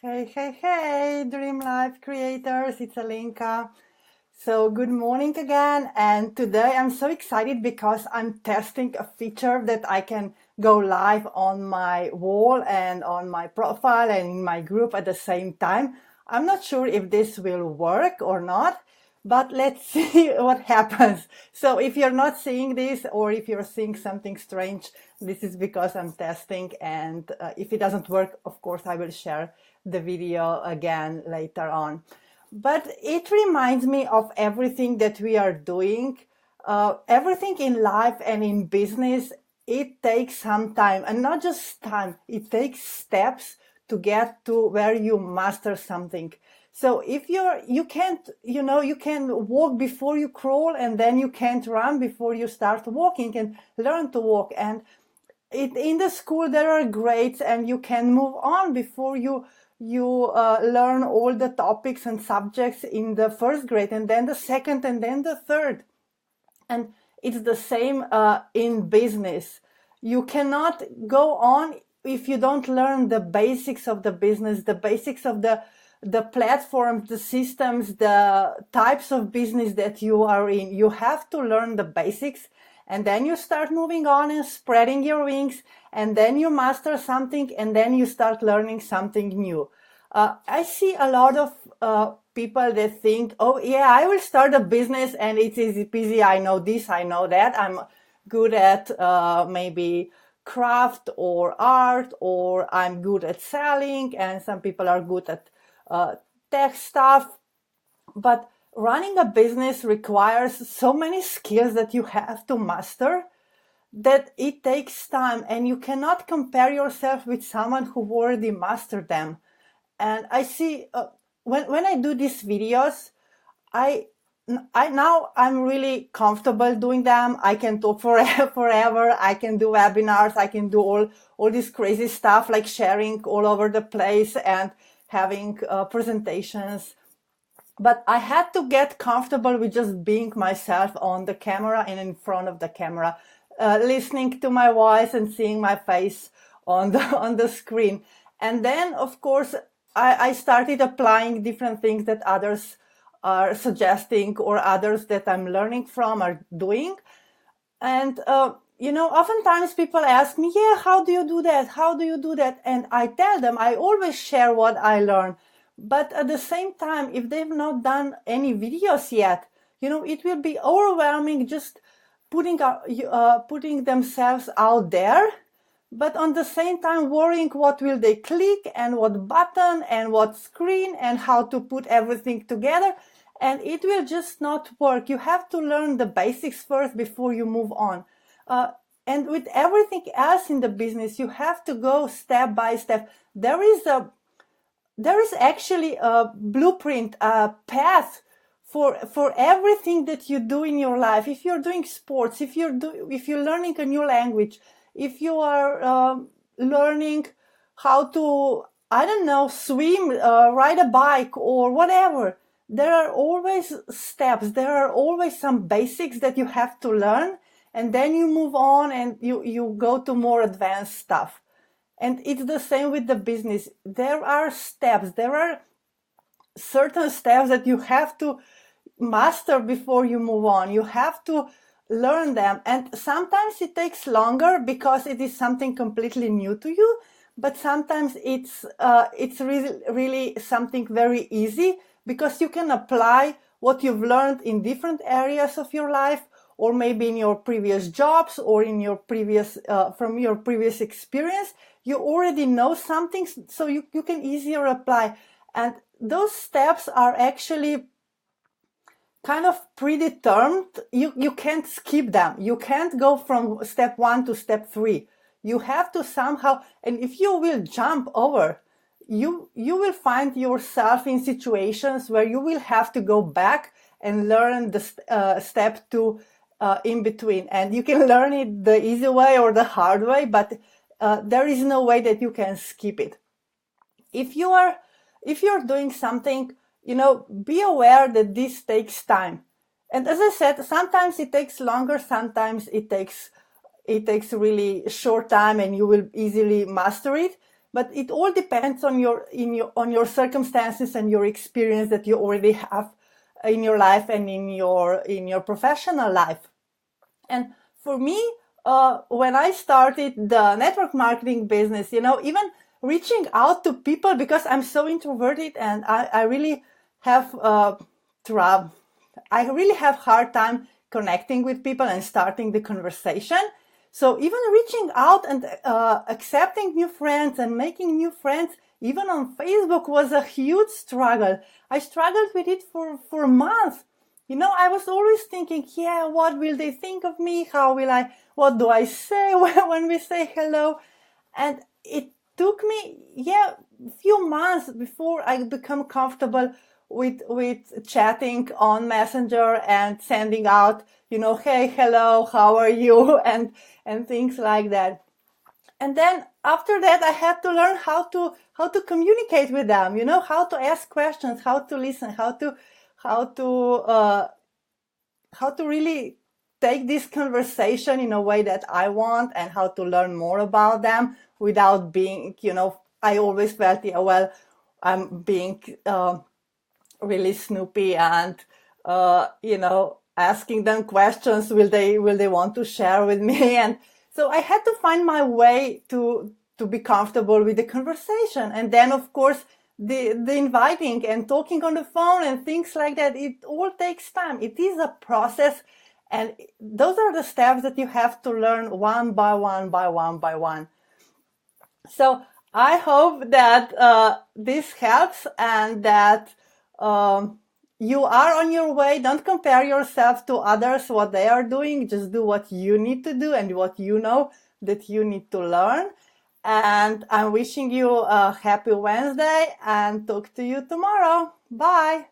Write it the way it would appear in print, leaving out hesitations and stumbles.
Hey, hey, hey, Dream Life creators, it's Alinka. So, good morning again. And today I'm so excited because I'm testing a feature that I can go live on my wall and on my profile and in my group at the same time. I'm not sure if this will work or not, but let's see what happens. So, if you're not seeing this or if you're seeing something strange, this is because I'm testing. And if it doesn't work, of course, I will share the video again later on. But it reminds me of everything that we are doing, everything in life and in business. It takes some time, and not just time, it takes steps to get to where you master something. So if you can't, you can walk before you crawl, and then you can't run before you start walking and learn to walk. And in the school there are grades, and you can move on before you learn all the topics and subjects in the first grade, and then the second, and then the third. And it's the same in business. You cannot go on if you don't learn the basics of the business, the basics of the platforms, the systems, the types of business that you are in. You have to learn the basics, and then you start moving on and spreading your wings, and then you master something, and then you start learning something new. I see a lot of people that think, oh yeah, I will start a business and it's easy peasy. I know this, I know that. I'm good at maybe craft or art, or I'm good at selling, and some people are good at tech stuff. But running a business requires so many skills that you have to master that it takes time, and you cannot compare yourself with someone who already mastered them. And I see when I do these videos, I now I'm really comfortable doing them. I can talk forever. I can do webinars. I can do all this crazy stuff like sharing all over the place and having presentations. But I had to get comfortable with just being myself on the camera and in front of the camera, listening to my voice and seeing my face on the on the screen. And then, of course, I started applying different things that others are suggesting or others that I'm learning from are doing. And, oftentimes people ask me, yeah, how do you do that? How do you do that? And I tell them, I always share what I learn. But at the same time, if they've not done any videos yet, it will be overwhelming just putting themselves out there, but on the same time worrying what will they click and what button and what screen and how to put everything together. And it will just not work. You have to learn the basics first before you move on. And with everything else in the business, you have to go step by step. There is actually a blueprint, a path for everything that you do in your life. If you're doing sports, if you're learning a new language, if you are learning how to, I don't know, swim, ride a bike, or whatever, there are always steps. There are always some basics that you have to learn, and then you move on and you go to more advanced stuff. And it's the same with the business. There are steps. There are certain steps that you have to master before you move on. You have to learn them. And sometimes it takes longer because it is something completely new to you. But sometimes it's really something very easy because you can apply what you've learned in different areas of your life, or maybe in your previous jobs, or in your from your previous experience. You already know something, so you can easier apply. And those steps are actually kind of predetermined. You can't skip them. You can't go from step 1 to step 3. You have to somehow, and if you will jump over, you will find yourself in situations where you will have to go back and learn the step 2 in between. And you can learn it the easy way or the hard way, but there is no way that you can skip it. If you're doing something, be aware that this takes time. And as I said, sometimes it takes longer, sometimes it takes really short time and you will easily master it. but it all depends on your circumstances and your experience that you already have in your life and in your professional life. And for me, when I started the network marketing business, even reaching out to people, because I'm so introverted and I really have I really have hard time connecting with people and starting the conversation. So even reaching out and accepting new friends and making new friends, even on Facebook, was a huge struggle. I struggled with it for months. I was always thinking, yeah, what will they think of me? What do I say when we say hello? And it took me, a few months before I become comfortable with chatting on Messenger and sending out, hey, hello, how are you? And things like that. And then after that, I had to learn how to communicate with them, how to ask questions, how to listen, how to really take this conversation in a way that I want, and how to learn more about them without being, I always felt, I'm being really snoopy and, asking them questions. Will they want to share with me? And so I had to find my way to be comfortable with the conversation. And then, of course, the inviting and talking on the phone and things like that, it all takes time. It is a process. And those are the steps that you have to learn one by one by one by one. So I hope that this helps, and that you are on your way. Don't compare yourself to others, what they are doing. Just do what you need to do and what you know that you need to learn. And I'm wishing you a happy Wednesday, and talk to you tomorrow. Bye.